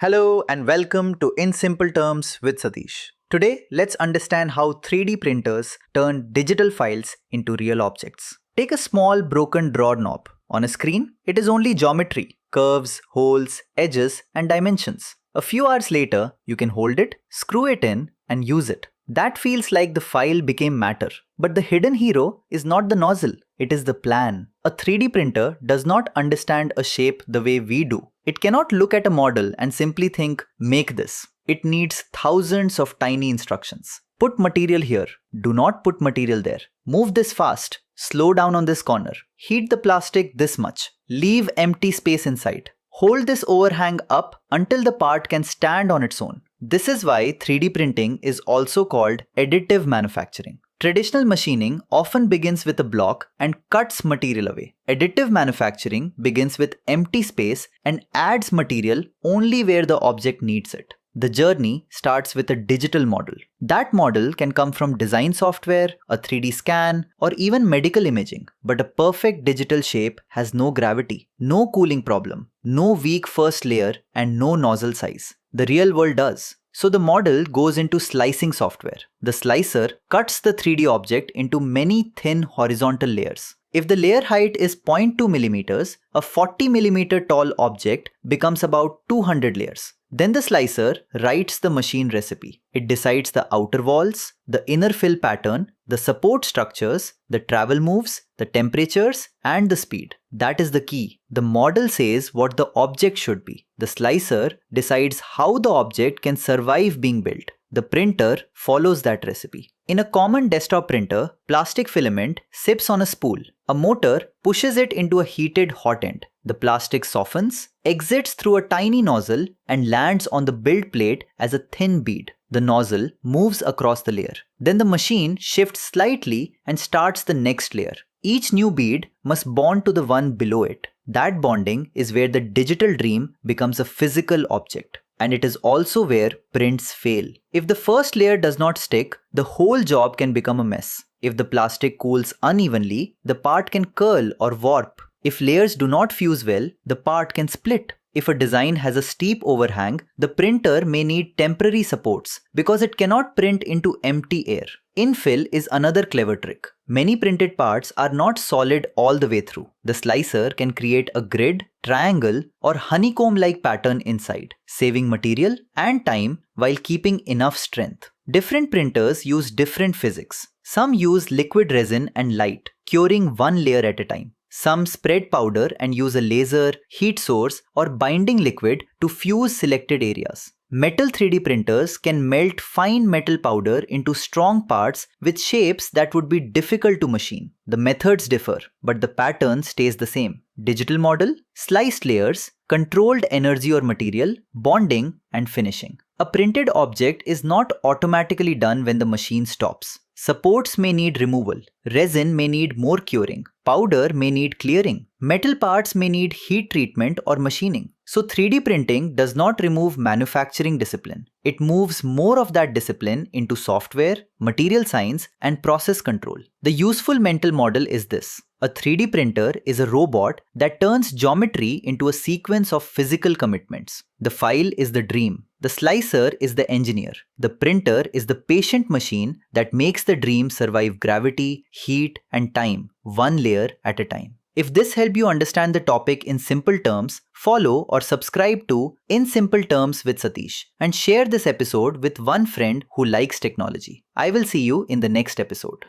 Hello and welcome to In Simple Terms with Satish. Today, let's understand how 3D printers turn digital files into real objects. Take a small broken drawer knob. On a screen, it is only geometry, curves, holes, edges, and dimensions. A few hours later, you can hold it, screw it in, and use it. That feels like the file became matter. But the hidden hero is not the nozzle, it is the plan. A 3D printer does not understand a shape the way we do. It cannot look at a model and simply think, make this. It needs thousands of tiny instructions. Put material here. Do not put material there. Move this fast. Slow down on this corner. Heat the plastic this much. Leave empty space inside. Hold this overhang up until the part can stand on its own. This is why 3D printing is also called additive manufacturing. Traditional machining often begins with a block and cuts material away. Additive manufacturing begins with empty space and adds material only where the object needs it. The journey starts with a digital model. That model can come from design software, a 3D scan, or even medical imaging. But a perfect digital shape has no gravity, no cooling problem, no weak first layer, and no nozzle size. The real world does. So the model goes into slicing software. The slicer cuts the 3D object into many thin horizontal layers. If the layer height is 0.2 mm, a 40 mm tall object becomes about 200 layers. Then the slicer writes the machine recipe. It decides the outer walls, the inner fill pattern, the support structures, the travel moves, the temperatures, and the speed. That is the key. The model says what the object should be. The slicer decides how the object can survive being built. The printer follows that recipe. In a common desktop printer, plastic filament sips on a spool. A motor pushes it into a heated hot end. The plastic softens, exits through a tiny nozzle, and lands on the build plate as a thin bead. The nozzle moves across the layer. Then the machine shifts slightly and starts the next layer. Each new bead must bond to the one below it. That bonding is where the digital dream becomes a physical object. And it is also where prints fail. If the first layer does not stick, the whole job can become a mess. If the plastic cools unevenly, the part can curl or warp. If layers do not fuse well, the part can split. If a design has a steep overhang, the printer may need temporary supports because it cannot print into empty air. Infill is another clever trick. Many printed parts are not solid all the way through. The slicer can create a grid, triangle, or honeycomb-like pattern inside, saving material and time while keeping enough strength. Different printers use different physics. Some use liquid resin and light, curing one layer at a time. Some spread powder and use a laser, heat source, or binding liquid to fuse selected areas. Metal 3D printers can melt fine metal powder into strong parts with shapes that would be difficult to machine. The methods differ, but the pattern stays the same. Digital model, sliced layers, controlled energy or material, bonding, and finishing. A printed object is not automatically done when the machine stops. Supports may need removal. Resin may need more curing. Powder may need clearing. Metal parts may need heat treatment or machining. So 3D printing does not remove manufacturing discipline. It moves more of that discipline into software, material science, and process control. The useful mental model is this. A 3D printer is a robot that turns geometry into a sequence of physical commitments. The file is the dream. The slicer is the engineer. The printer is the patient machine that makes the dream survive gravity, heat, and time, one layer at a time. If this helped you understand the topic in simple terms, follow or subscribe to In Simple Terms with Satish and share this episode with one friend who likes technology. I will see you in the next episode.